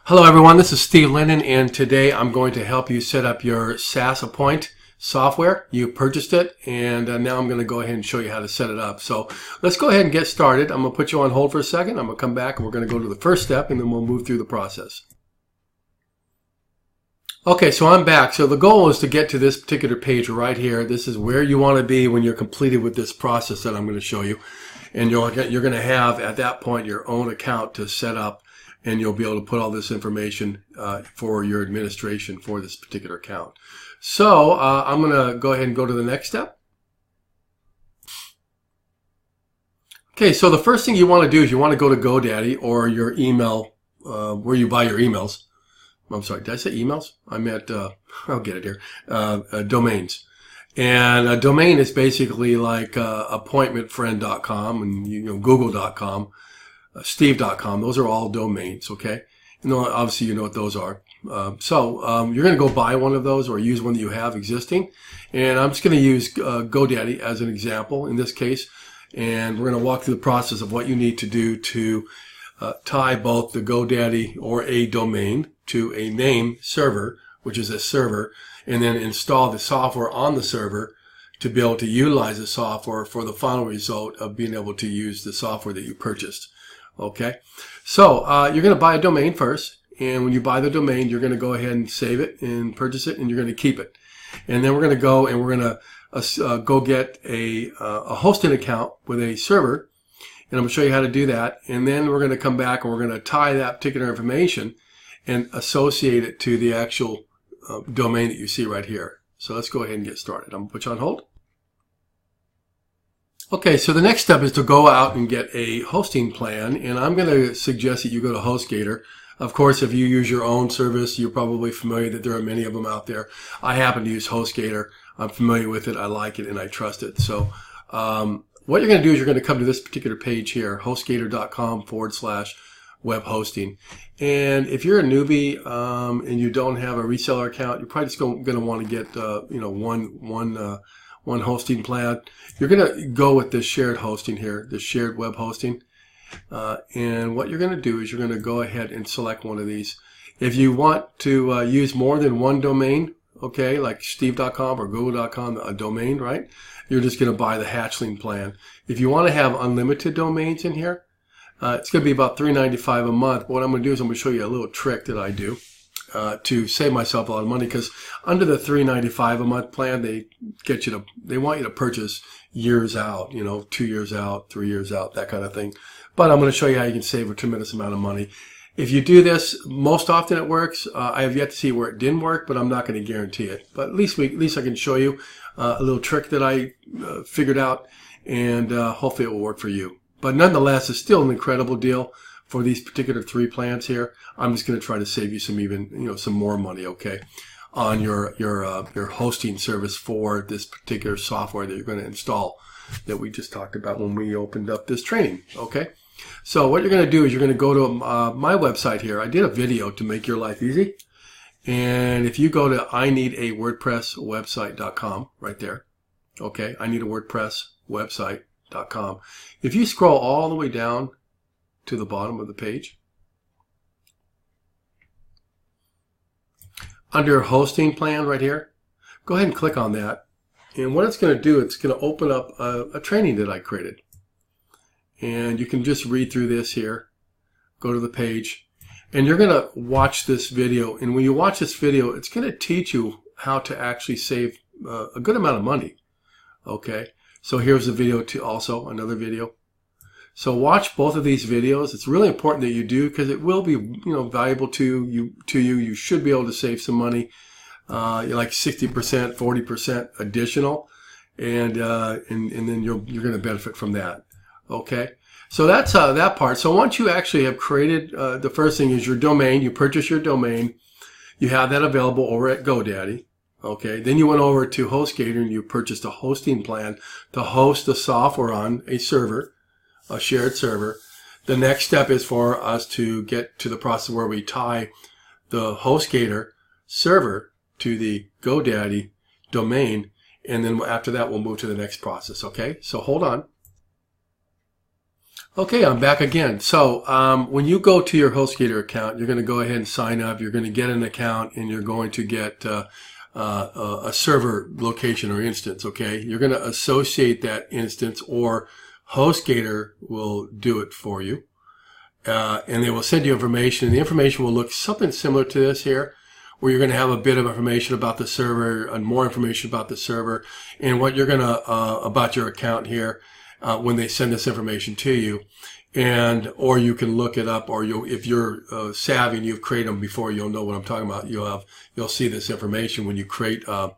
Hello everyone, this is Steve Linden, and today I'm going to help you set up your SaaSAppoint software. You purchased it, and now I'm going to go ahead and show you how to set it up. So let's go ahead and get started. I'm going to put you on hold for a second. I'm going to come back and we're going to go to the first step, and then we'll move through the process. Okay, so I'm back. So the goal is to get to this particular page right here. This is where you want to be when you're completed with this process that I'm going to show you. And you're going to have, at that point, your own account to set up, and you'll be able to put all this information for your administration for this particular account. So I'm going to go ahead and go to the next step. Okay, so the first thing you want to do is you want to go to GoDaddy or your email, where you buy your emails. I'm sorry, did I say emails? I meant, I'll get it here, domains. And a domain is basically like appointmentfriend.com and google.com. Steve.com, those are all domains, okay? And obviously you know what those are. You're going to go buy one of those or use one that you have existing. And I'm just going to use GoDaddy as an example in this case. And we're going to walk through the process of what you need to do to tie both the GoDaddy or a domain to a name server, which is a server, and then install the software on the server to be able to utilize the software for the final result of being able to use the software that you purchased. Okay, so you're going to buy a domain first, and when you buy the domain, you're going to go ahead and save it and purchase it, and you're going to keep it. And then we're going to go and we're going to go get a hosting account with a server, and I'm going to show you how to do that. And then we're going to come back and we're going to tie that particular information and associate it to the actual domain that you see right here. So let's go ahead and get started. I'm going to put you on hold. Okay, so the next step is to go out and get a hosting plan, and I'm going to suggest that you go to HostGator. Of course, if you use your own service, you're probably familiar that there are many of them out there. I happen to use HostGator. I'm familiar with it, I like it, and I trust it. So what you're going to do is you're going to come to this particular page here, hostgator.com/web hosting. And if you're a newbie and you don't have a reseller account, you're probably just going to want to get one hosting plan. You're going to go with this shared hosting here, the shared web hosting. And what you're going to do is you're going to go ahead and select one of these. If you want to use more than one domain, okay, like steve.com or google.com, a domain, right? You're just going to buy the hatchling plan. If you want to have unlimited domains in here, it's going to be about $3.95 a month. But what I'm going to do is I'm going to show you a little trick that I do to save myself a lot of money, because under the $3.95 a month plan, they want you to purchase years out, 2 years out, 3 years out, that kind of thing. But I'm going to show you how you can save a tremendous amount of money. If you do this, most often it works. I have yet to see where it didn't work, but I'm not going to guarantee it. But at least I can show you a little trick that I figured out, and hopefully it will work for you. But nonetheless, it's still an incredible deal for these particular 3 plans here. I'm just going to try to save you some more money, okay, on your hosting service for this particular software that you're going to install that we just talked about when we opened up this training, okay? So what you're going to do is you're going to go to my website here. I did a video to make your life easy. And if you go to ineedawordpresswebsite.com right there, okay, ineedawordpresswebsite.com. If you scroll all the way down to the bottom of the page, under hosting plan right here, go ahead and click on that. And what it's going to do, it's going to open up a training that I created. And you can just read through this here, go to the page, and you're going to watch this video. And when you watch this video, it's going to teach you how to actually save a good amount of money. Okay, so here's the video too, also another video. So watch both of these videos. It's really important that you do, because it will be valuable to you. You should be able to save some money, like 60%, 40% additional, and then you're going to benefit from that. Okay, so that's that part. So once you actually have created, the first thing is your domain. You purchase your domain. You have that available over at GoDaddy. Okay, then you went over to HostGator and you purchased a hosting plan to host the software on a server, a shared server. The next step is for us to get to the process where we tie the HostGator server to the GoDaddy domain, and then after that we'll move to the next process. Okay, so hold on. Okay, I'm back again. So when you go to your HostGator account, you're going to go ahead and sign up. You're going to get an account, and you're going to get a server location or instance. Okay, you're going to associate that instance, or HostGator will do it for you, and they will send you information. And the information will look something similar to this here, where you're going to have a bit of information about the server and more information about the server and what you're going to about your account here. When they send this information to you, or you can look it up, or if you're savvy and you've created them before, you'll know what I'm talking about. You'll see this information when you create an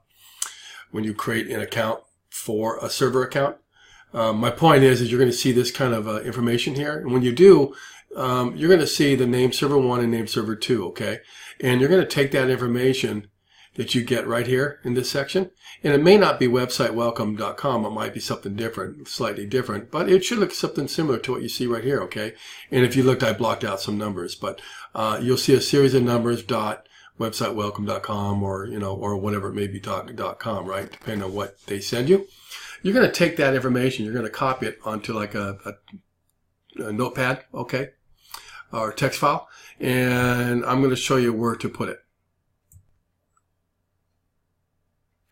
account for a server account. My point is you're going to see this kind of information here, and when you do, you're going to see the name server 1 and name server 2. Okay, and you're going to take that information that you get right here in this section. And it may not be websitewelcome.com. It might be something different, slightly different, but it should look something similar to what you see right here, okay? And if you looked, I blocked out some numbers, but you'll see a series of numbers, .websitewelcome.com, or whatever it may be, .com, right? Depending on what they send you. You're going to take that information, you're going to copy it onto like a notepad, okay? Or text file, and I'm going to show you where to put it.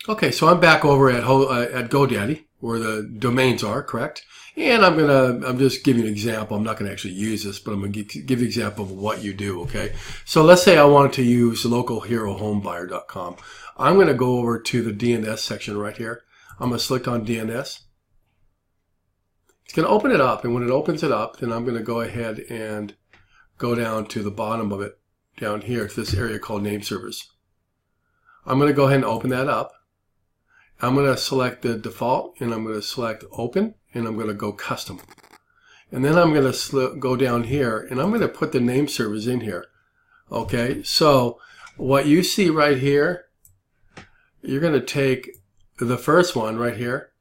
Okay, so I'm back over at GoDaddy, where the domains are, correct? And I'm just giving you an example. I'm not going to actually use this, but I'm going to give you an example of what you do, okay? So let's say I wanted to use localherohomebuyer.com. I'm going to go over to the DNS section right here. I'm going to select on DNS. It's going to open it up, and when it opens it up, then I'm going to go ahead and go down to the bottom of it, down here to this area called name servers. I'm going to go ahead and open that up. I'm going to select the default, and I'm going to select open, and I'm going to go custom. And then I'm going to go down here, and I'm going to put the name servers in here. Okay, so what you see right here, you're going to take the first one right here,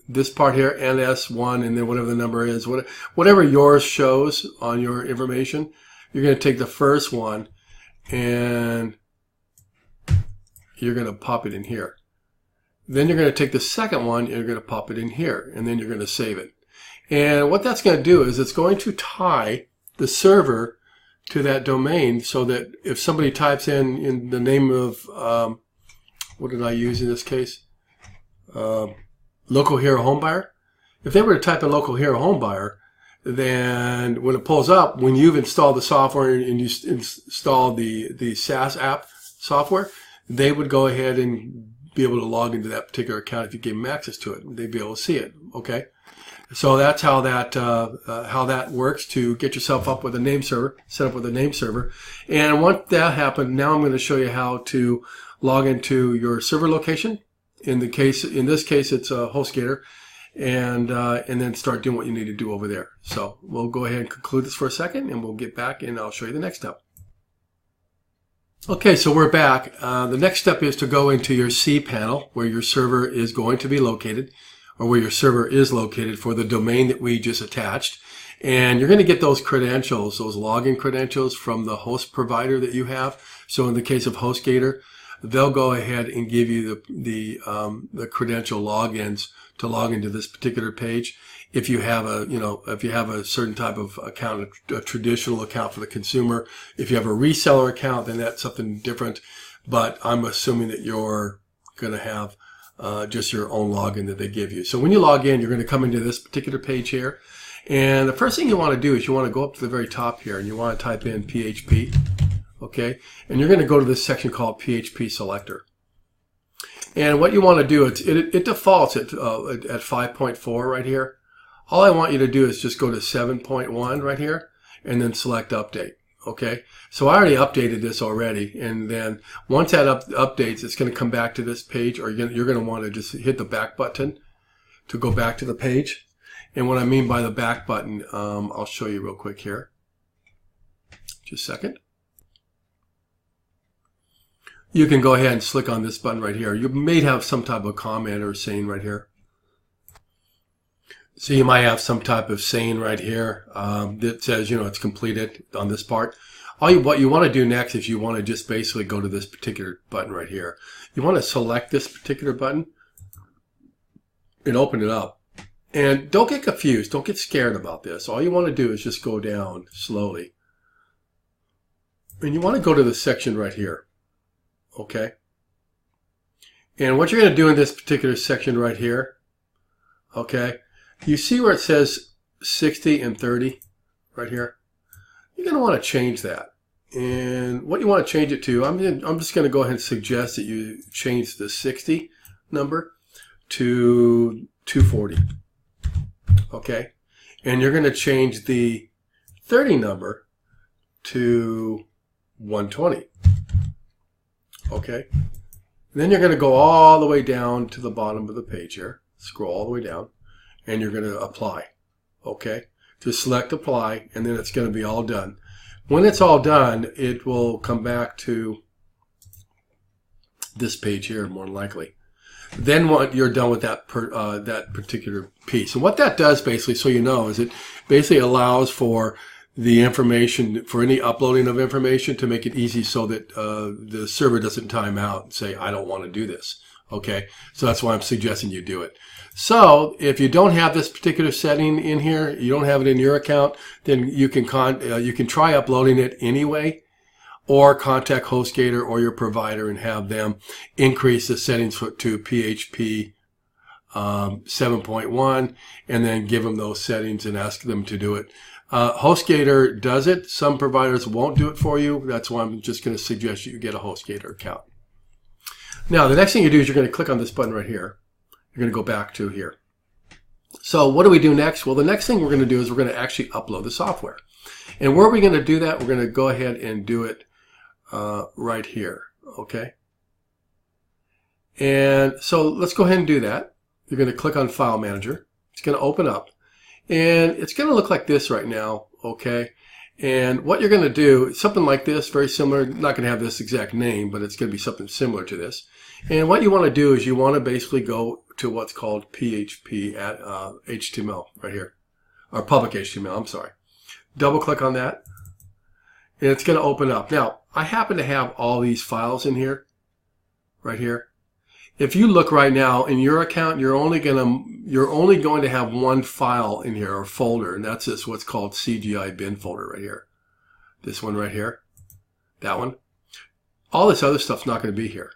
this part here, NS1, and then whatever the number is, whatever yours shows on your information, you're going to take the first one, and you're going to pop it in here. Then you're going to take the second one, you're going to pop it in here, and then you're going to save it. And what that's going to do is it's going to tie the server to that domain, so that if somebody types in the name of, what did I use in this case? Local Hero Homebuyer. If they were to type in Local Hero Homebuyer, then when it pulls up, when you've installed the software and you install the SaaS app software, they would go ahead and be able to log into that particular account if you gave them access to it. They'd be able to see it. Okay, so that's how that works to get yourself up with a name server, set up with a name server. And once that happened, now I'm going to show you how to log into your server location. In this case, it's HostGator, and then start doing what you need to do over there. So we'll go ahead and conclude this for a second, and we'll get back and I'll show you the next step. Okay, so we're back. The next step is to go into your cPanel, where your server is going to be located, or where your server is located for the domain that we just attached. And you're going to get those credentials, those login credentials from the host provider that you have. So in the case of HostGator, they'll go ahead and give you the credential logins to log into this particular page. If you have a certain type of account, a traditional account for the consumer, if you have a reseller account, then that's something different. But I'm assuming that you're going to have just your own login that they give you. So when you log in, you're going to come into this particular page here. And the first thing you want to do is you want to go up to the very top here, and you want to type in PHP. Okay, and you're going to go to this section called PHP Selector. And what you want to do, it defaults at 5.4 right here. All I want you to do is just go to 7.1 right here, and then select Update. Okay, so I already updated this already, and then once that updates, it's going to come back to this page, or you're going to want to just hit the back button to go back to the page. And what I mean by the back button, I'll show you real quick here. Just a second. You can go ahead and click on this button right here. You may have some type of comment or saying right here. So you might have some type of saying right here that says, it's completed on this part. What you want to do next is you want to just basically go to this particular button right here. You want to select this particular button and open it up. And don't get confused. Don't get scared about this. All you want to do is just go down slowly. And you want to go to the section right here. Okay? And what you're going to do in this particular section right here, okay, you see where it says 60 and 30 right here? You're going to want to change that. And what you want to change it to, I'm just going to go ahead and suggest that you change the 60 number to 240. Okay? And you're going to change the 30 number to 120. Okay? And then you're going to go all the way down to the bottom of the page here. Scroll all the way down. And you're going to apply. Okay? Just select apply, and then it's going to be all done. When it's all done, it will come back to this page here, more than likely. Then what you're done with that particular piece. And what that does basically, so you know, is it basically allows for the information, for any uploading of information, to make it easy so that the server doesn't time out and say, I don't want to do this. Okay, so that's why I'm suggesting you do it. So if you don't have this particular setting in here, you don't have it in your account, then you can try uploading it anyway, or contact HostGator or your provider and have them increase the settings to PHP 7.1, and then give them those settings and ask them to do it. HostGator does it. Some providers won't do it for you. That's why I'm just going to suggest you get a HostGator account. Now, the next thing you do is you're going to click on this button right here. You're going to go back to here. So what do we do next? Well, the next thing we're going to do is we're going to actually upload the software. And where are we going to do that? We're going to go ahead and do it right here. Okay? And so let's go ahead and do that. You're going to click on File Manager. It's going to open up. And it's going to look like this right now. Okay? And what you're going to do, something like this, very similar, not going to have this exact name, but it's going to be something similar to this. And what you want to do is you want to basically go to what's called PHP at HTML right here, or public HTML, I'm sorry. Double click on that, and it's going to open up. Now, I happen to have all these files in here, right here. If you look right now in your account, you're only going to have one file in here, or folder, and that's this what's called CGI bin folder right here. This one right here, that one. All this other stuff's not going to be here.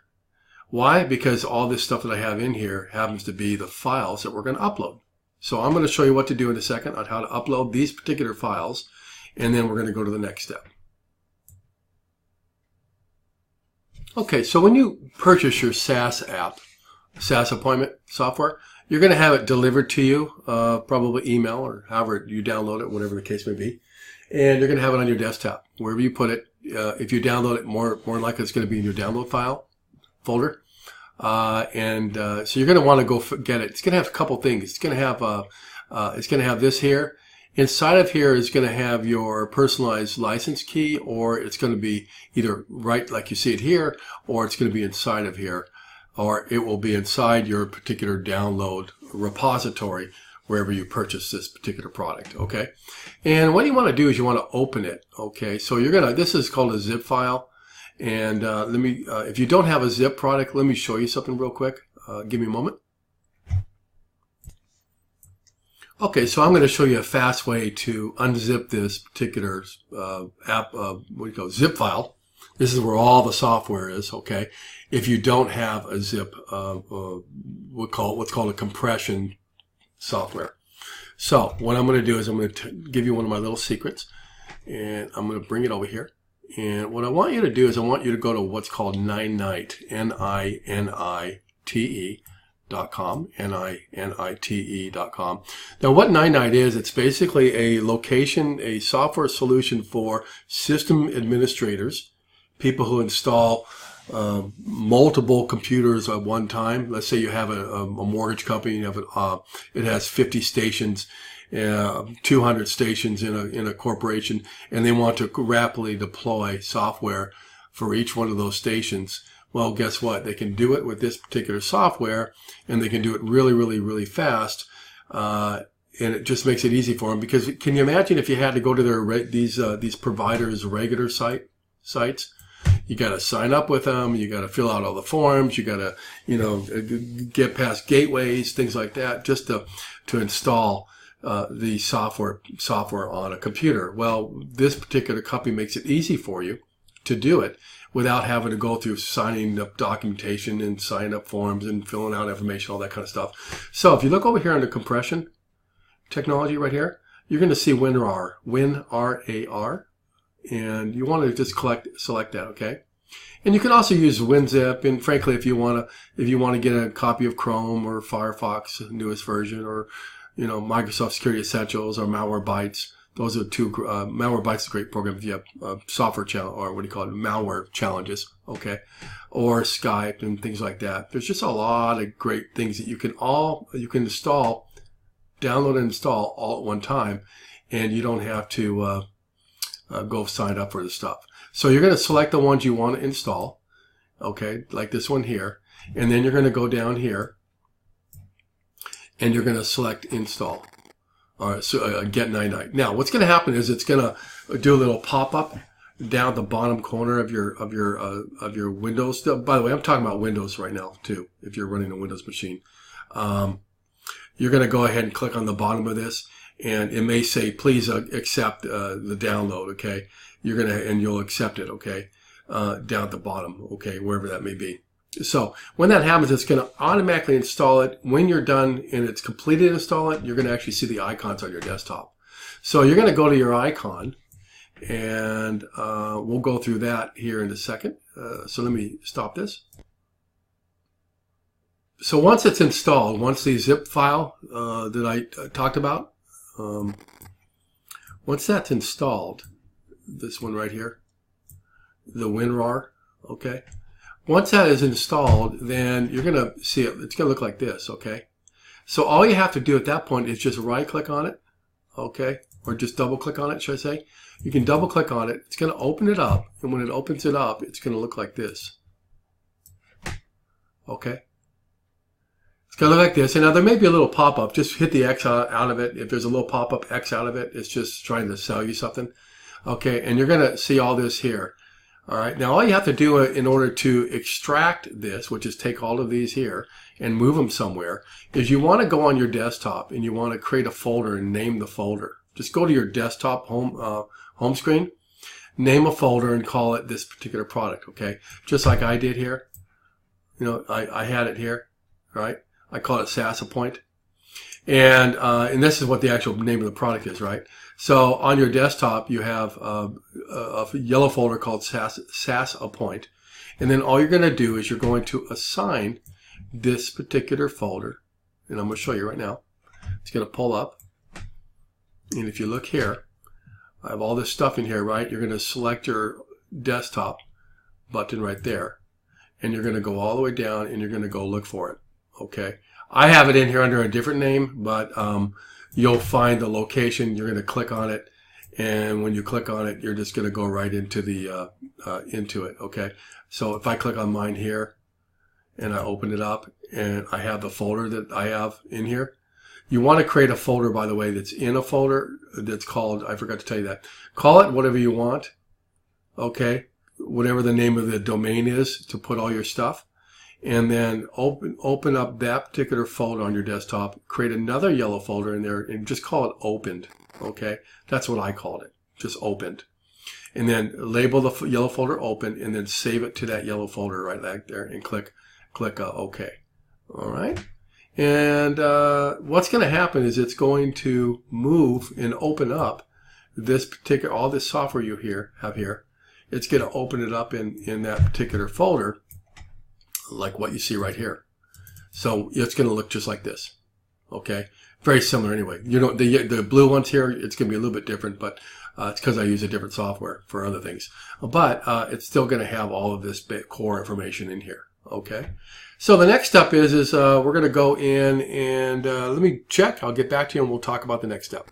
Why? Because all this stuff that I have in here happens to be the files that we're going to upload. So I'm going to show you what to do in a second on how to upload these particular files, and then we're going to go to the next step. Okay, so when you purchase your SaaS app, SaaSAppointment software, you're going to have it delivered to you, probably email or however you download it, whatever the case may be. And you're going to have it on your desktop, wherever you put it. If you download it, more likely it's going to be in your download file folder. So you're going to want to go get it. It's going to have a couple things. It's going to have this here. Inside of here is going to have your personalized license key, or it's going to be either right like you see it here, or it's going to be inside of here, or it will be inside your particular download repository wherever you purchase this particular product. Okay, and what you want to do is you want to open it. Okay, so this is called a zip file, and if you don't have a zip product, let me show you something real quick. Give me a moment. Okay, so I'm going to show you a fast way to unzip this particular zip file. This is where all the software is, okay? If you don't have a zip, what's called a compression software. So what I'm going to do is I'm going to give you one of my little secrets, and I'm going to bring it over here. And what I want you to do is I want you to go to what's called Ninite, NINITE.com, NINITE.com. Now what Ninite is, it's basically a software solution for system administrators, people who install multiple computers at one time. Let's say you have a mortgage company, you have it has 50 stations, 200 stations in a corporation, and they want to rapidly deploy software for each one of those stations. Well, guess what? They can do it with this particular software, and they can do it really, really, really fast. And it just makes it easy for them, because can you imagine if you had to go to these providers' regular sites? You got to sign up with them. You got to fill out all the forms. You got to, get past gateways, things like that, just to install the software on a computer. Well, this particular company makes it easy for you to do it without having to go through signing up documentation and signing up forms and filling out information, all that kind of stuff. So if you look over here under compression technology right here, you're going to see WinRAR, WinRAR, and you want to just select that, okay? And you can also use WinZip, and frankly, if you want to get a copy of Chrome or Firefox newest version, or Microsoft Security Essentials or Malwarebytes. Those are two. Malwarebytes is a great program if you have software challenge, or what do you call it, malware challenges, okay? Or Skype and things like that. There's just a lot of great things that you can install, download and install all at one time, and you don't have to go sign up for the stuff. So you're going to select the ones you want to install, okay, like this one here, and then you're going to go down here, and you're going to select install. All right, so get 99. Now, what's going to happen is it's going to do a little pop-up down the bottom corner of your Windows. By the way, I'm talking about Windows right now too. If you're running a Windows machine, you're going to go ahead and click on the bottom of this, and it may say, "Please accept the download." Okay, you'll accept it. Okay, down at the bottom. Okay, wherever that may be. So when that happens, it's going to automatically install it. When you're done and it's completed install it, you're going to actually see the icons on your desktop. So you're going to go to your icon, and we'll go through that here in a second. So let me stop this. So once it's installed, once the zip file that I talked about, once that's installed, this one right here, the WinRAR, okay? Once that is installed, then you're going to see it. It's going to look like this, okay? So all you have to do at that point is just right-click on it, okay? Or just double-click on it, should I say? You can double-click on it. It's going to open it up, and when it opens it up, it's going to look like this, okay? It's going to look like this. And now there may be a little pop-up. Just hit the X out of it. If there's a little pop-up X out of it, it's just trying to sell you something, okay? And you're going to see all this here. All right, now all you have to do in order to extract this, which is take all of these here and move them somewhere, is you want to go on your desktop and you want to create a folder and name the folder. Just go to your desktop home screen, name a folder and call it this particular product, okay? Just like I did here. I had it here, right? I call it SaaSAppoint. And this is what the actual name of the product is, right? So on your desktop, you have a yellow folder called SaaSAppoint. And then all you're going to do is you're going to assign this particular folder. And I'm going to show you right now. It's going to pull up. And if you look here, I have all this stuff in here, right? You're going to select your desktop button right there. And you're going to go all the way down and you're going to go look for it. Okay. I have it in here under a different name, but you'll find the location. You're going to click on it, and when you click on it, you're just going to go right into the into it. Okay. So if I click on mine here, and I open it up, and I have the folder that I have in here. You want to create a folder, by the way, that's in a folder that's called, I forgot to tell you that. Call it whatever you want. Okay. Whatever the name of the domain is to put all your stuff. And then open up that particular folder on your desktop, create another yellow folder in there, and just call it opened, okay? That's what I called it, just opened. And then label the yellow folder open, and then save it to that yellow folder right back there, and click OK. All right? And what's going to happen is it's going to move and open up this particular, all this software you have here. It's going to open it up in that particular folder, like what you see right here. So it's going to look just like this. Okay, very similar anyway. The blue ones here, it's going to be a little bit different, but it's because I use a different software for other things. But it's still going to have all of this core information in here. Okay, so the next step is we're going to go in and let me check. I'll get back to you and we'll talk about the next step.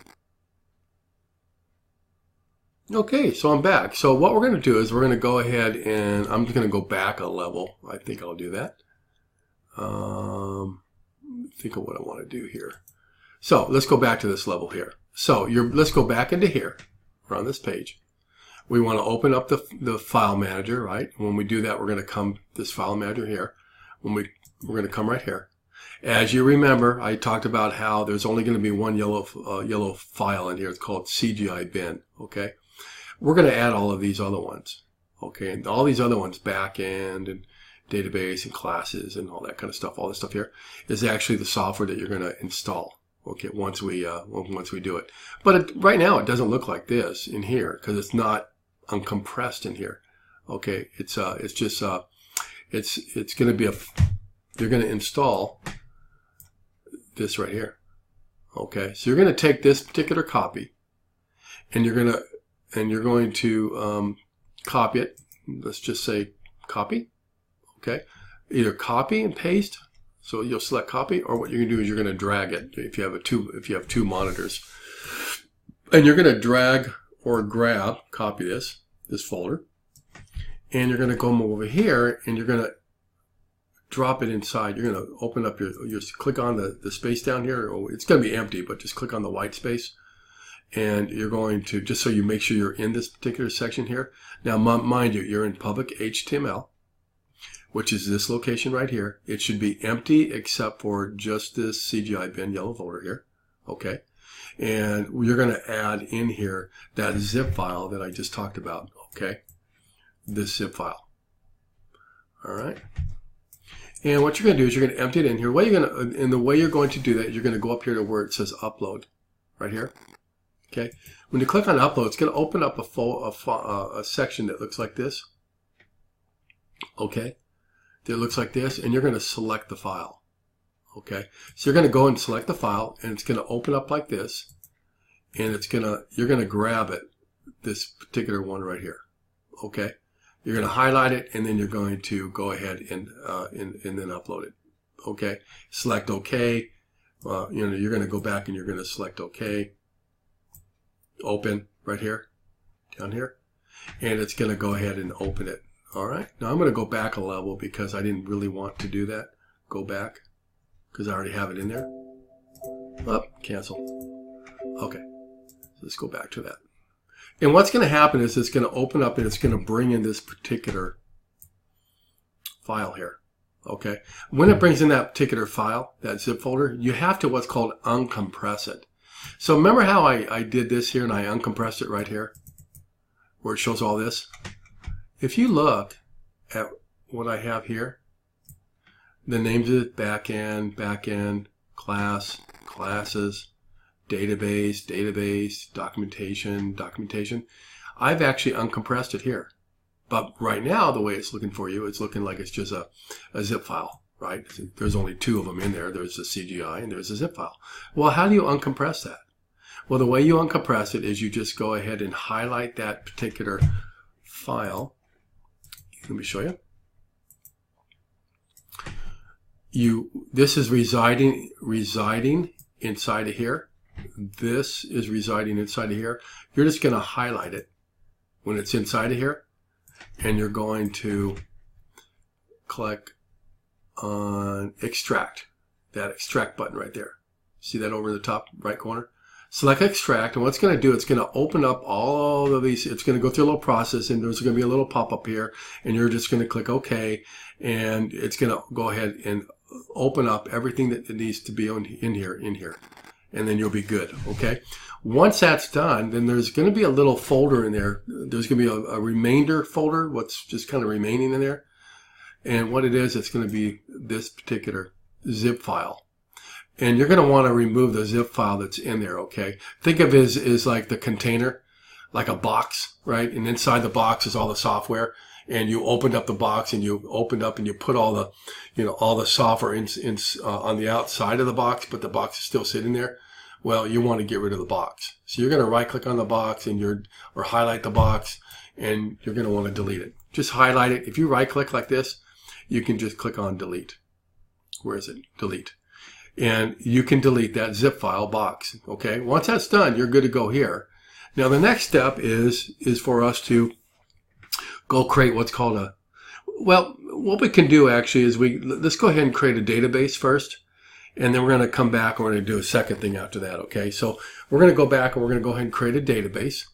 Okay, so I'm back. So what we're going to do is we're going to go ahead and I'm just going to go back a level. I think I'll do that. Think of what I want to do here. So let's go back to this level here. So let's go back into here. We're on this page. we want to open up the file manager, right? When we do that, we're going to come this file manager here. We're going to come right here. As you remember, I talked about how there's only going to be one yellow file in here. It's called CGI bin. Okay, we're going to add all of these other ones. Okay, and all these other ones, backend and database and classes and all that kind of stuff. All this stuff here is actually the software that you're going to install. Okay, once we do it. But right now it doesn't look like this in here because it's not uncompressed in here. Okay, it's just it's going to be you're going to install this right here. Okay, so you're going to take this particular copy and you're going to copy it. Let's just say copy. Okay, either copy and paste. So you'll select copy, or what you're going to do is you're going to drag it if you have two monitors, and you're going to drag or grab, copy this folder, and you're going to come over here and you're going to drop it inside. You're going to open up your click on the space down here. It's going to be empty, but just click on the white space, and you're going to, just so you make sure you're in this particular section here. Now, mind you, you're in public HTML, which is this location right here. It should be empty except for just this CGI bin yellow folder here. Okay, and you're going to add in here that zip file that I just talked about. Okay, this zip file. All right, and what you're going to do is you're going to empty it in here. And the way you're going to do that, you're going to go up here to where it says upload, right here. Okay, when you click on upload, it's going to open up a section that looks like this. Okay. It looks like this, and you're going to select the file. Okay, so you're going to go and select the file, and it's going to open up like this, and you're going to grab it, this particular one right here. Okay, you're going to highlight it, and then you're going to go ahead and then upload it. Okay, select OK. You're going to go back and you're going to select OK. Open right here, down here, and it's going to go ahead and open it. All right, now I'm going to go back a level because I didn't really want to do that. Go back because I already have it in there. Cancel. Okay, so let's go back to that. And what's going to happen is it's going to open up and it's going to bring in this particular file here. Okay, when it brings in that particular file, that zip folder, you have to what's called uncompress it. So remember how I did this here and I uncompressed it right here where it shows all this? If you look at what I have here, the names of it, backend, class, classes, database, documentation, I've actually uncompressed it here. But right now, the way it's looking for you, it's looking like it's just a zip file, right? There's only two of them in there. There's the CGI and there's a zip file. Well, how do you uncompress that? Well, the way you uncompress it is you just go ahead and highlight that particular file. Let me show you. This is residing inside of here. This is residing inside of here. You're just going to highlight it when it's inside of here, and you're going to click on extract. That extract button right there. See that over in the top right corner? Select extract, and what's going to do, it's going to open up all of these. It's going to go through a little process, and there's going to be a little pop-up here, and you're just going to click OK, and it's going to go ahead and open up everything that needs to be in here, and then you'll be good. Okay. Once that's done, then there's going to be a little folder in there. There's going to be a remainder folder, what's just kind of remaining in there, and what it is, it's going to be this particular zip file. And you're going to want to remove the zip file that's in there, okay? Think of it as like the container, like a box, right? And inside the box is all the software. And you opened up the box and you opened up and you put all the, all the software on the outside of the box, but the box is still sitting there. Well, you want to get rid of the box. So you're going to right click on the box and or highlight the box, and you're going to want to delete it. Just highlight it. If you right click like this, you can just click on delete. Where is it? Delete. And you can delete that zip file box. Okay, once that's done, you're good to go here. Now the next step is for us to go create what's called what we can do actually is let's go ahead and create a database first, and then we're going to come back and we're going to do a second thing after that. Okay, so we're going to go back and we're going to go ahead and create a database.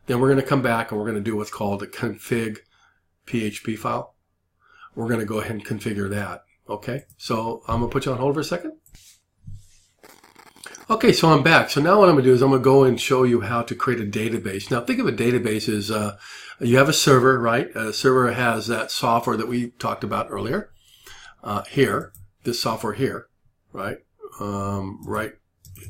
Then we're going to come back and we're going to do what's called a config PHP file. We're going to go ahead and configure that. Okay, so I'm going to put you on hold for a second. Okay, so I'm back. So now what I'm going to do is I'm going to go and show you how to create a database. Now think of a database as you have a server, right? A server has that software that we talked about earlier. Here, this software here, right? Right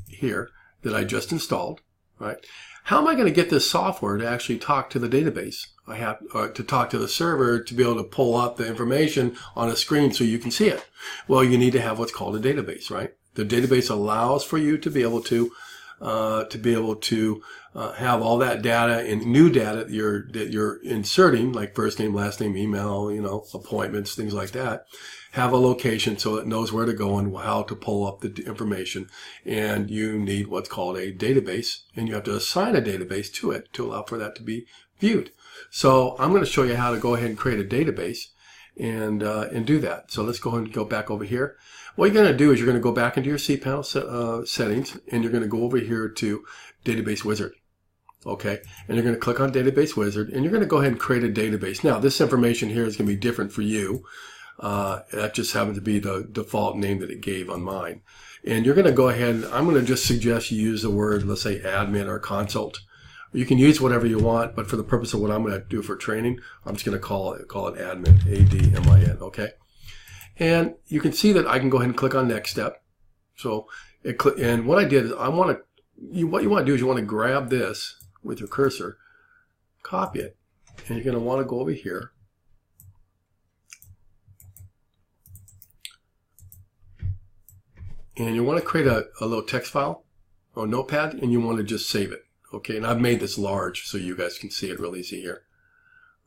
here that I just installed, right? How am I going to get this software to actually talk to the database? I have to talk to the server to be able to pull up the information on a screen so you can see it. Well, you need to have what's called a database, right? The database allows for you to be able to have all that data and new data that you're inserting, like first name, last name, email, appointments, things like that, have a location so it knows where to go and how to pull up the information. And you need what's called a database, and you have to assign a database to it to allow for that to be viewed. So I'm going to show you how to go ahead and create a database and do that. So let's go ahead and go back over here. What you're going to do is you're going to go back into your cPanel settings, and you're going to go over here to Database Wizard. Okay, and you're going to click on Database Wizard, and you're going to go ahead and create a database. Now, this information here is going to be different for you. That just happens to be the default name that it gave on mine. And you're going to go ahead, and I'm going to just suggest you use the word, let's say, admin or consult. You can use whatever you want, but for the purpose of what I'm going to do for training, I'm just going to call it admin, A-D-M-I-N, okay? And you can see that I can go ahead and click on Next Step. So, and what I did is what you want to do is you want to grab this with your cursor, copy it, and you're going to want to go over here. And you want to create a little text file or notepad, and you want to just save it. Okay, and I've made this large so you guys can see it real easy here.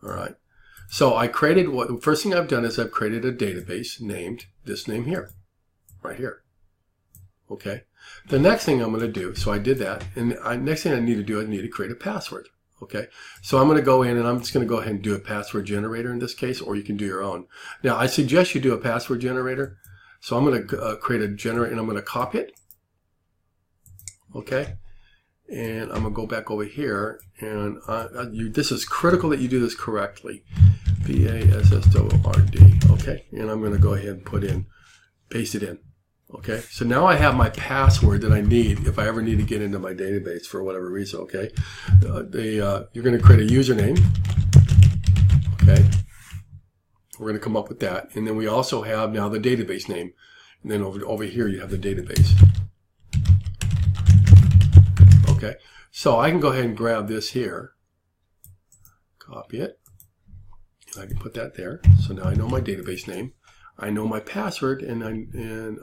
All right. So I created the first thing I've done is I've created a database named this name here, right here. Okay. The next thing I'm going to do, so I did that, and next thing I need to do, I need to create a password. Okay. So I'm going to go in and I'm just going to go ahead and do a password generator in this case, or you can do your own. Now I suggest you do a password generator. So I'm going to create a generator, and I'm going to copy it. Okay. And I'm going to go back over here, and this is critical that you do this correctly. P-A-S-S-W-O-R-D. Okay, and I'm going to go ahead and paste it in. Okay, so now I have my password that I need if I ever need to get into my database for whatever reason. Okay, you're going to create a username. Okay, we're going to come up with that, and then we also have now the database name, and then over here you have the database. Okay, so I can go ahead and grab this here, copy it, and I can put that there. So now I know my database name, I know my password, and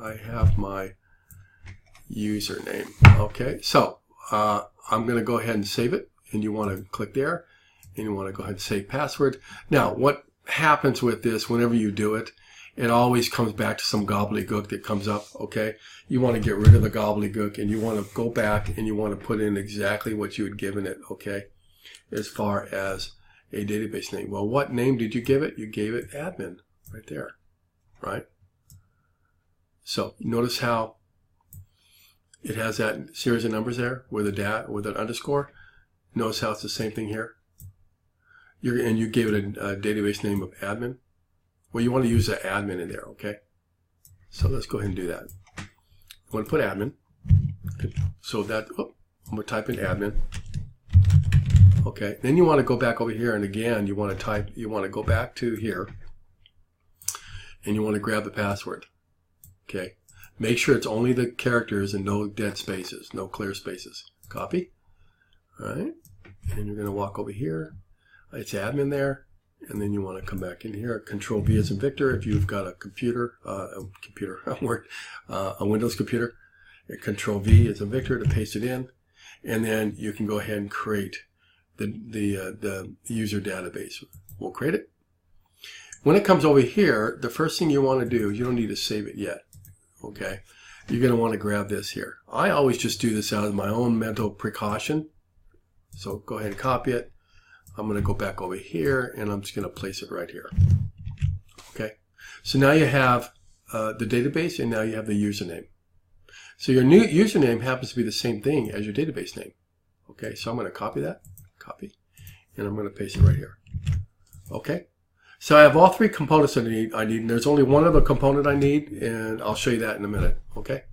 I have my username. Okay, so I'm going to go ahead and save it, and you want to click there, and you want to go ahead and save password. Now, what happens with this whenever you do it, it always comes back to some gobbledygook that comes up, okay? You want to get rid of the gobbledygook, and you want to go back and you want to put in exactly what you had given it, okay? As far as a database name. Well, what name did you give it? You gave it admin right there, right? So notice how it has that series of numbers there with an underscore. Notice how it's the same thing here. And you gave it a database name of admin. Well, you want to use the admin in there, okay? So let's go ahead and do that. I want to put admin. So that, I'm going to type in admin. Okay, then you want to go back over here, and again, you want to go back to here, and you want to grab the password. Okay, make sure it's only the characters and no dead spaces, no clear spaces. Copy. All right, and you're going to walk over here. It's admin there. And then you want to come back in here. Control V as in Victor. If you've got a a Windows computer, Control V as in Victor to paste it in, and then you can go ahead and create the user database. We'll create it. When it comes over here, the first thing you want to do, you don't need to save it yet. Okay, you're going to want to grab this here. I always just do this out of my own mental precaution. So go ahead and copy it. I'm going to go back over here, and I'm just going to place it right here. Okay, so now you have the database, and now you have the username. So your new username happens to be the same thing as your database name. Okay, so I'm going to copy that, copy, and I'm going to paste it right here. Okay. So I have all three components that I need, and there's only one other component I need, and I'll show you that in a minute. Okay.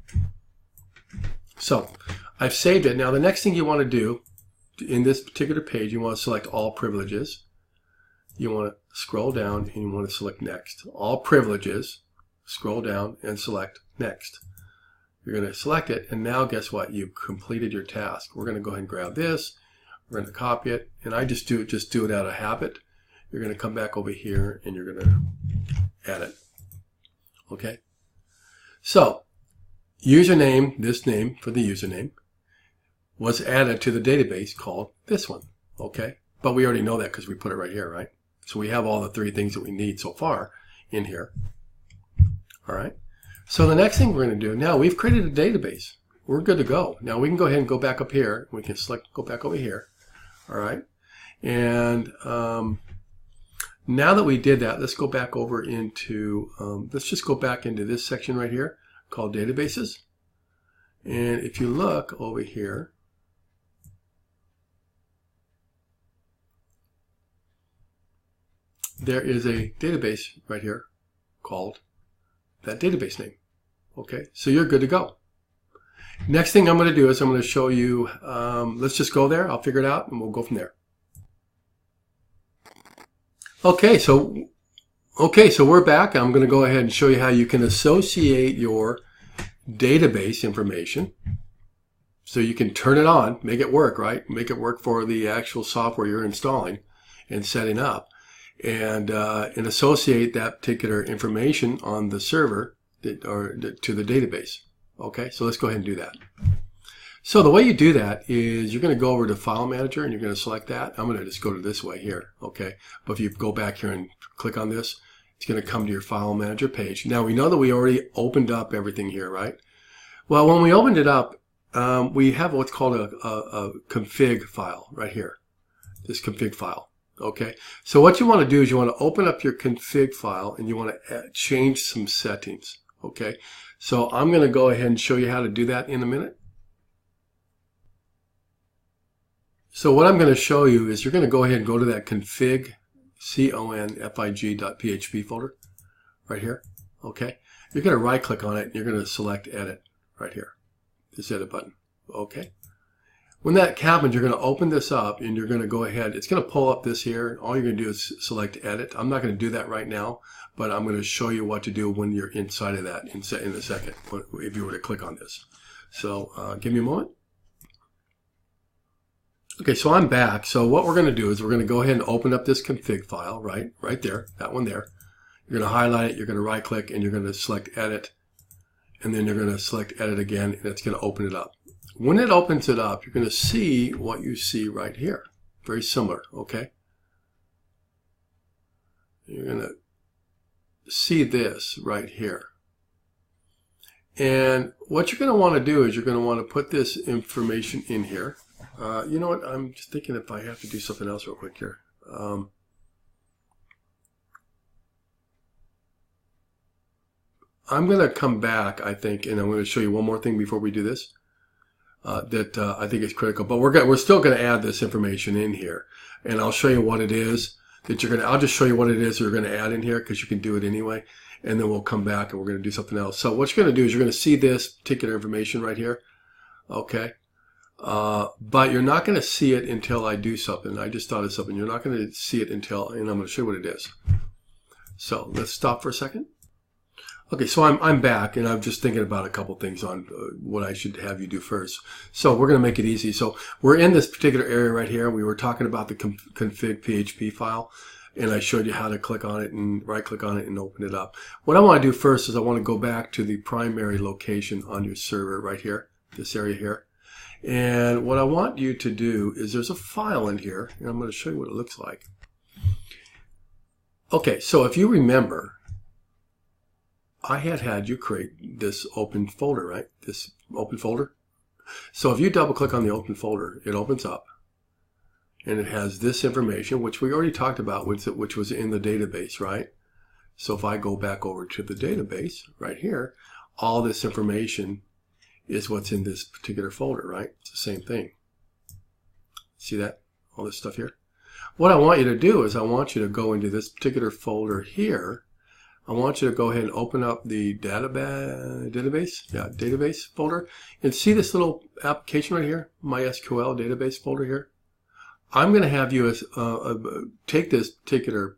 So I've saved it. Now the next thing you want to do in this particular page, you want to select all privileges. You want to scroll down and you want to select next. All privileges, scroll down and select next. You're going to select it, and now guess what? You've completed your task. We're going to go ahead and grab this. We're going to copy it, and I just do it out of habit. You're going to come back over here and you're going to add it. Okay. So username, this name for the username, was added to the database called this one. Okay. But we already know that because we put it right here, right? So we have all the three things that we need so far in here. All right. So the next thing we're going to do, now we've created a database. We're good to go. Now we can go ahead and go back up here. We can select, go back over here. All right. And now that we did that, let's go back over into, let's just go back into this section right here called databases. And if you look over here, there is a database right here called that database name. Okay, so you're good to go. Next thing I'm going to do is I'm going to show you, let's just go there, I'll figure it out, and we'll go from there. Okay, so we're back. I'm going to go ahead and show you how you can associate your database information so you can turn it on, make it work, right? Make it work for the actual software you're installing and setting up, and associate that particular information on the server to the database. Okay, so let's go ahead and do that. So the way you do that is you're going to go over to File Manager and you're going to select that. I'm going to just go to this way here, okay? But if you go back here and click on this, it's going to come to your File Manager page. Now we know that we already opened up everything here, right? Well, when we opened it up, we have what's called a config file right here, this config file, okay? So what you want to do is you want to open up your config file and you want to change some settings, okay? So I'm going to go ahead and show you how to do that in a minute. So what I'm going to show you is you're going to go ahead and go to that config, config.php folder right here. Okay. You're going to right click on it and you're going to select edit right here. This edit button. Okay. When that happens, you're going to open this up and you're going to go ahead. It's going to pull up this here. All you're going to do is select edit. I'm not going to do that right now, but I'm going to show you what to do when you're inside of that in a second, if you were to click on this. So give me a moment. Okay, so I'm back. So what we're going to do is we're going to go ahead and open up this config file, right there, that one there. You're going to highlight it, you're going to right click, and you're going to select edit, and then you're going to select edit again, and it's going to open it up. When it opens it up, you're going to see what you see right here. Very similar, okay? You're going to see this right here. And what you're going to want to do is you're going to want to put this information in here. You know what? I'm just thinking if I have to do something else real quick here. I'm going to come back, I think, and I'm going to show you one more thing before we do this that I think is critical. But we're still going to add this information in here, and I'll show you what it is that you're going to. I'll just show you what it is you're going to add in here because you can do it anyway, and then we'll come back and we're going to do something else. So what you're going to do is you're going to see this particular information right here, okay? But you're not going to see it until I do something. I just thought of something. You're not going to see it until, and I'm going to show you what it is. So let's stop for a second. Okay, so I'm back, and I'm just thinking about a couple things on what I should have you do first. So we're going to make it easy. So we're in this particular area right here. We were talking about the config PHP file, and I showed you how to click on it and right-click on it and open it up. What I want to do first is I want to go back to the primary location on your server right here, this area here. And what I want you to do is there's a file in here, and I'm going to show you what it looks like. Okay, so if you remember, I had you create this open folder, right? This open folder. So if you double click on the open folder, it opens up, and it has this information, which we already talked about, which was in the database, right? So if I go back over to the database right here, all this information is what's in this particular folder, right? It's the same thing. See that? All this stuff here. What I want you to do is I want you to go into this particular folder here. I want you to go ahead and open up the database folder, and see this little application right here, MySQL database folder here. I'm going to have you take this particular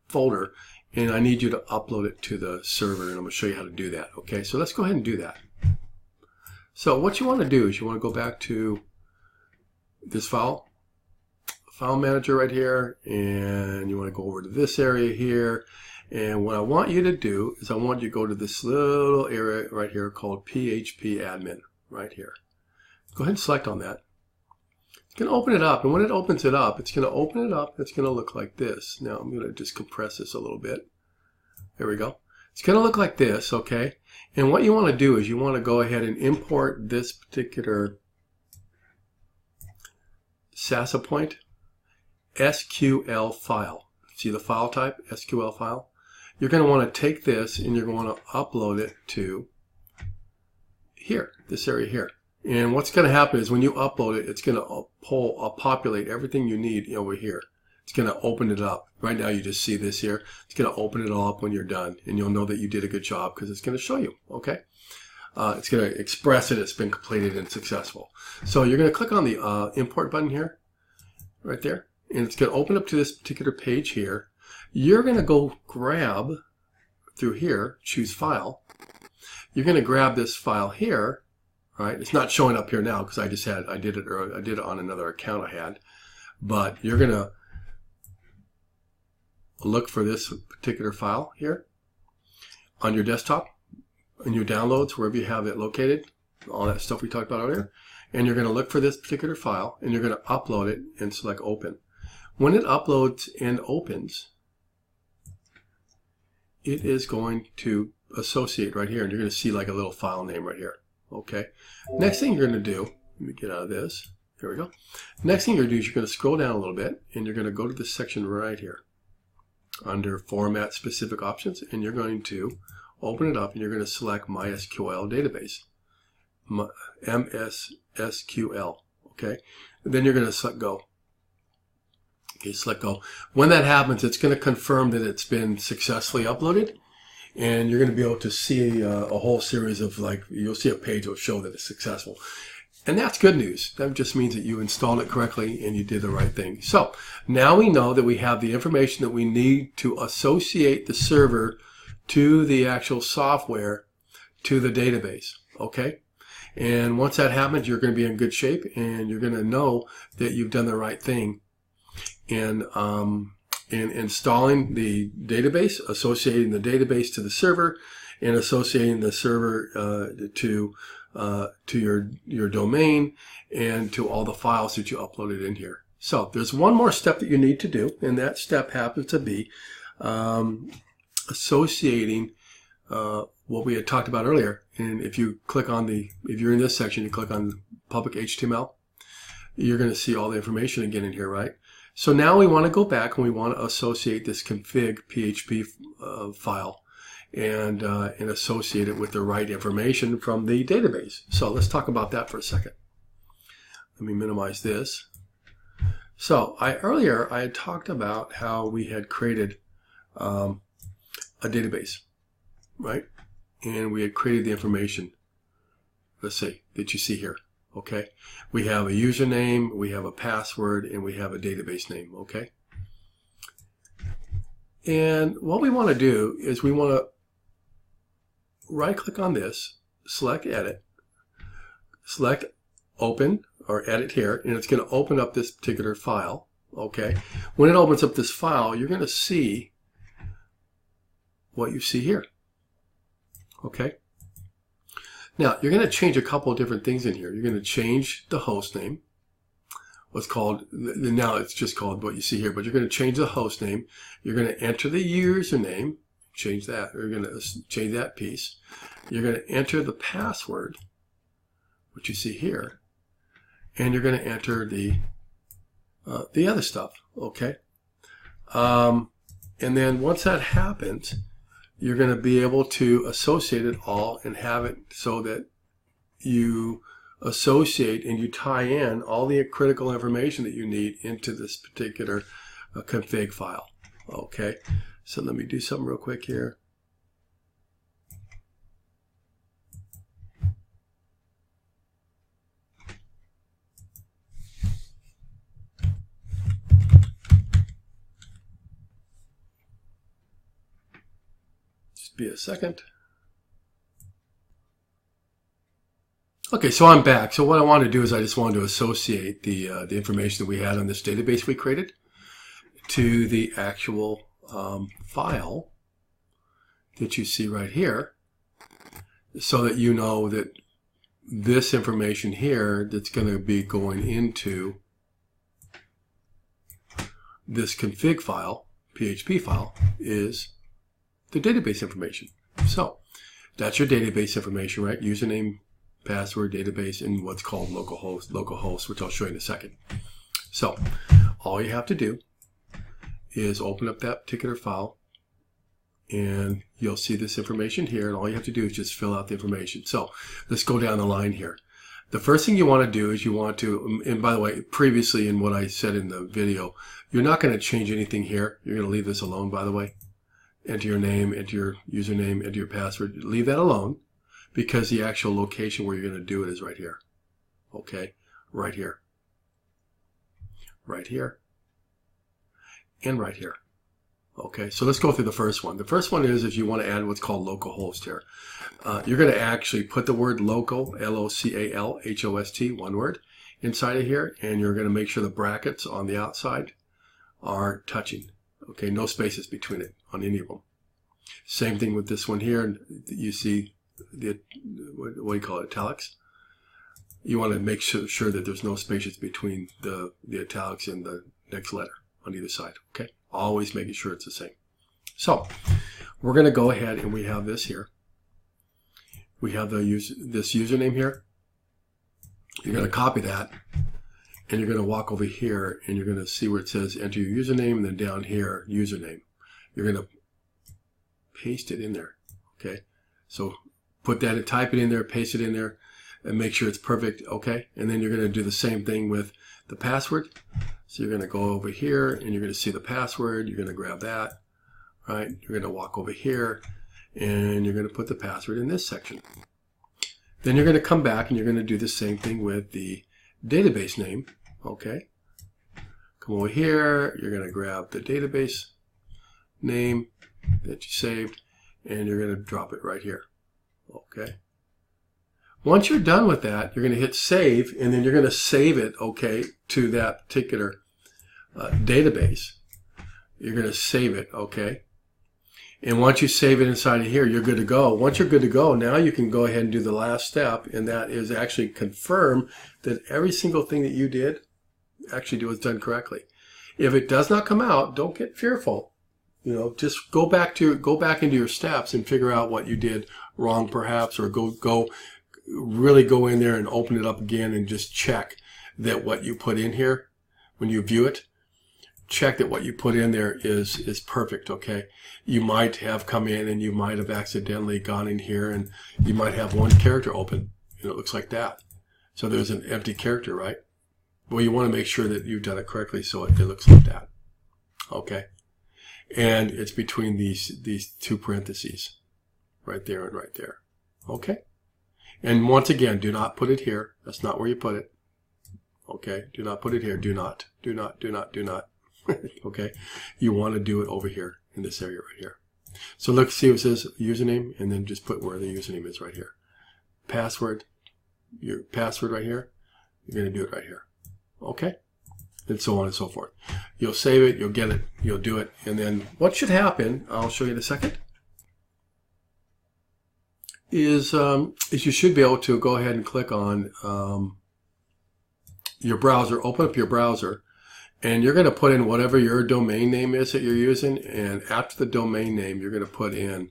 folder, and I need you to upload it to the server, and I'm going to show you how to do that. Okay, so let's go ahead and do that. So what you want to do is you want to go back to this file manager right here, and you want to go over to this area here. And what I want you to do is I want you to go to this little area right here called PHP admin right here. Go ahead and select on that. It's going to open it up, and when it opens it up, it's going to open it up. It's going to look like this. Now I'm going to just compress this a little bit. There we go. It's going to look like this, okay? And what you want to do is you want to go ahead and import this particular SaaSAppoint SQL file. See the file type, SQL file? You're going to want to take this and you're going to upload it to here, this area here. And what's going to happen is when you upload it, it's going to populate everything you need over here. It's going to open it up. Right now you just see this here. It's going to open it all up when you're done, and you'll know that you did a good job because it's going to show you, okay? It's going to express it. It's been completed and successful. So you're going to click on the import button here, right there, and it's going to open up to this particular page here. You're going to go grab through here, choose file. You're going to grab this file here, right? It's not showing up here now because I did it on another account I had, but you're going to look for this particular file here on your desktop, in your downloads, wherever you have it located, all that stuff we talked about earlier, and you're going to look for this particular file and you're going to upload it and select open. When it uploads and opens, it is going to associate right here, and you're going to see like a little file name right here. Okay. Next thing you're going to do, let me get out of this. Here we go. Next thing you're going to do is you're going to scroll down a little bit, and you're going to go to this section right here under Format Specific Options, and you're going to open it up, and you're going to select MySQL Database, MSSQL. Okay. And then you're going to select Go. Okay, select Go. When that happens, it's going to confirm that it's been successfully uploaded, and you're going to be able to see a whole series of, like, you'll see a page that will show that it's successful. And that's good news. That just means that you installed it correctly and you did the right thing. So now we know that we have the information that we need to associate the server to the actual software to the database. Okay? And once that happens, you're going to be in good shape, and you're going to know that you've done the right thing in installing the database, associating the database to the server, and associating the server to your domain and to all the files that you uploaded in here. So there's one more step that you need to do, and that step happens to be associating what we had talked about earlier. And if you click on if you're in this section, you click on public HTML, you're going to see all the information again in here, right? So now we want to go back and we want to associate this config PHP file and associate it with the right information from the database. So let's talk about that for a second. Let me minimize this. So earlier I had talked about how we had created a database, right? And we had created the information, let's say, that you see here. Okay, we have a username, we have a password, and we have a database name. Okay, and what we want to do is we want to right click on this, select edit, select open or edit here, and it's going to open up this particular file. Okay, when it opens up this file, you're going to see what you see here. Okay. Now, you're going to change a couple of different things in here. You're going to change the host name. What's called, now it's just called what you see here, but you're going to change the host name. You're going to enter the username, change that. You're going to change that piece. You're going to enter the password, which you see here, and you're going to enter the other stuff, okay? And then once that happens, you're going to be able to associate it all and have it so that you associate and you tie in all the critical information that you need into this particular config file. Okay, so let me do something real quick here. Just be a second. Okay, so I'm back. So what I want to do is I just wanted to associate the information that we had on this database we created to the actual file that you see right here, so that you know that this information here that's going to be going into this config file, PHP file, is the database information. So that's your database information, right? Username, password, database, and what's called localhost, which I'll show you in a second. So all you have to do is open up that particular file and you'll see this information here, and all you have to do is just fill out the information. So let's go down the line here. The first thing you want to do is you want to, and by the way, previously in what I said in the video, you're not going to change anything here. You're going to leave this alone, by the way. Enter your name, enter your username, enter your password. Leave that alone, because the actual location where you're going to do it is right here. Okay, right here. Right here. And right here. Okay, so let's go through the first one. The first one is if you want to add what's called localhost here. You're going to actually put the word local, L-O-C-A-L-H-O-S-T, one word, inside of here, and you're going to make sure the brackets on the outside are touching. Okay, no spaces between it on any of them. Same thing with this one here. You see the, what do you call it, italics? You want to make sure that there's no spaces between the italics and the next letter on either side. Okay, always making sure it's the same. So we're going to go ahead and we have this here. We have this username here. You're going to copy that, and you're going to walk over here, and you're going to see where it says enter your username, and then down here username. You're going to paste it in there. Okay, so put that, type it in there, paste it in there, and make sure it's perfect. Okay, and then you're going to do the same thing with the password. So you're going to go over here, and you're going to see the password. You're going to grab that, right? You're going to walk over here, and you're going to put the password in this section. Then you're going to come back, and you're going to do the same thing with the database name. Okay, come over here. You're going to grab the database name that you saved, and you're going to drop it right here. Okay. Once you're done with that, you're going to hit save, and then you're going to save it, okay, to that particular database. You're going to save it, okay. And once you save it inside of here, you're good to go. Once you're good to go, now you can go ahead and do the last step, and that is actually confirm that every single thing that you did actually was done correctly. If it does not come out, don't get fearful. You know, just go back into your steps and figure out what you did wrong, perhaps, or really go in there and open it up again and just check that what you put in here, when you view it, check that what you put in there is perfect. Okay, you might have come in and you might have accidentally gone in here and you might have one character open and it looks like that. So there's an empty character, right? Well, you want to make sure that you've done it correctly so it looks like that. Okay, and it's between these two parentheses, right there and right there. Okay. And once again, do not put it here. That's not where you put it. Okay, do not put it here. Do not. Okay, you want to do it over here in this area right here. So look, see what it says username, and then just put where the username is right here. Password, your password right here. You're going to do it right here. Okay, and so on and so forth. You'll save it, you'll get it, you'll do it, and then what should happen, I'll show you in a second, is you should be able to go ahead and click on your browser, open up your browser, and you're going to put in whatever your domain name is that you're using, and after the domain name, you're going to put in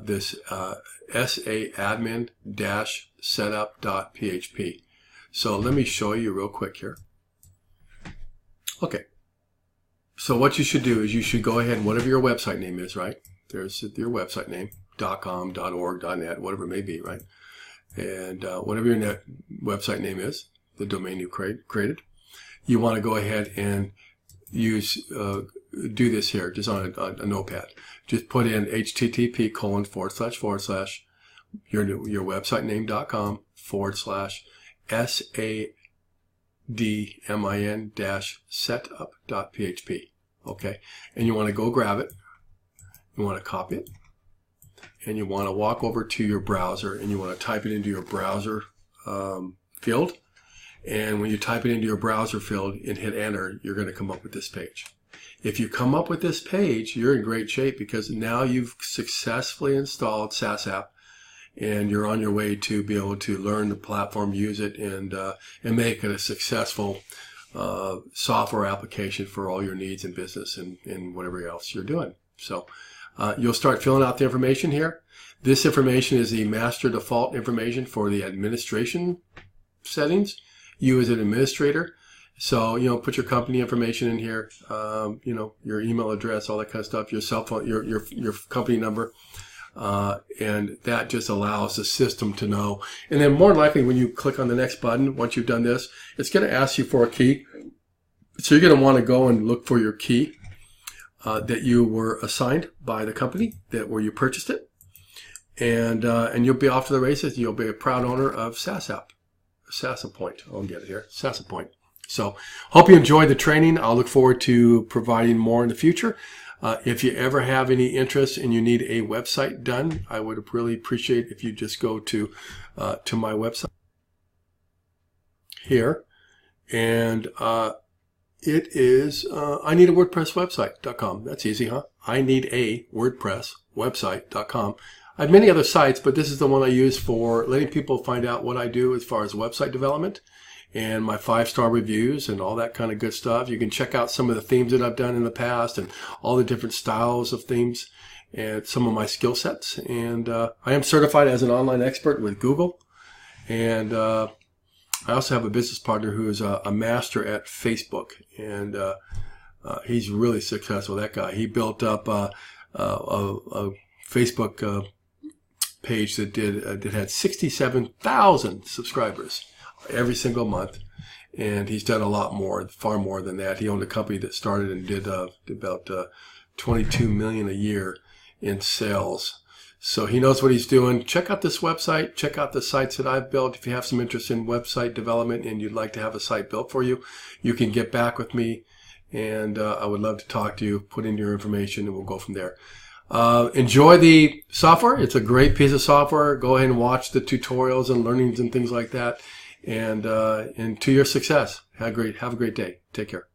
this SaaSappoint-setup.php. So let me show you real quick here. Okay, so what you should do is you should go ahead and whatever your website name is, right? There's your website name. .com, .org, .net, whatever it may be, right? and whatever your website name is, the domain you created, you want to go ahead and use do this here just on a notepad. Just put in http:// your website name.com /sadmin-setup.php. Okay, and you want to go grab it, you want to copy it, and you want to walk over to your browser and you want to type it into your browser field. And when you type it into your browser field and hit enter, you're going to come up with this page. If you come up with this page, you're in great shape, because now you've successfully installed SaaSapp and you're on your way to be able to learn the platform, use it, and make it a successful software application for all your needs in business and whatever else you're doing. So you'll start filling out the information here. This information is the master default information for the administration settings. You as an administrator, so put your company information in here, your email address, all that kind of stuff, your cell phone, your company number, and that just allows the system to know. And then more likely, when you click on the next button, once you've done this, it's going to ask you for a key. So you're going to want to go and look for your key that you were assigned by the company where you purchased it, and you'll be off to the races. You'll be a proud owner of SaaSAppoint. I'll get it here. SaaSAppoint. So, hope you enjoyed the training. I'll look forward to providing more in the future. If you ever have any interest and you need a website done, I would really appreciate if you just go to my website here, and it is ineedawordpresswebsite.com. That's easy, huh? ineedawordpresswebsite.com. I have many other sites, but this is the one I use for letting people find out what I do as far as website development and my 5-star reviews and all that kind of good stuff. You can check out some of the themes that I've done in the past and all the different styles of themes and some of my skill sets. And I am certified as an online expert with Google. And I also have a business partner who is a master at Facebook. And he's really successful, that guy. He built up a Facebook page that had 67,000 subscribers every single month, and he's done a lot more, far more than that. He owned a company that started and did about $22 million a year in sales. So he knows what he's doing. Check out this website. Check out the sites that I've built. If you have some interest in website development and you'd like to have a site built for you, you can get back with me, and I would love to talk to you. Put in your information, and we'll go from there. Enjoy the software. It's a great piece of software. Go ahead and watch the tutorials and learnings and things like that. And to your success. Have a great day. Take care.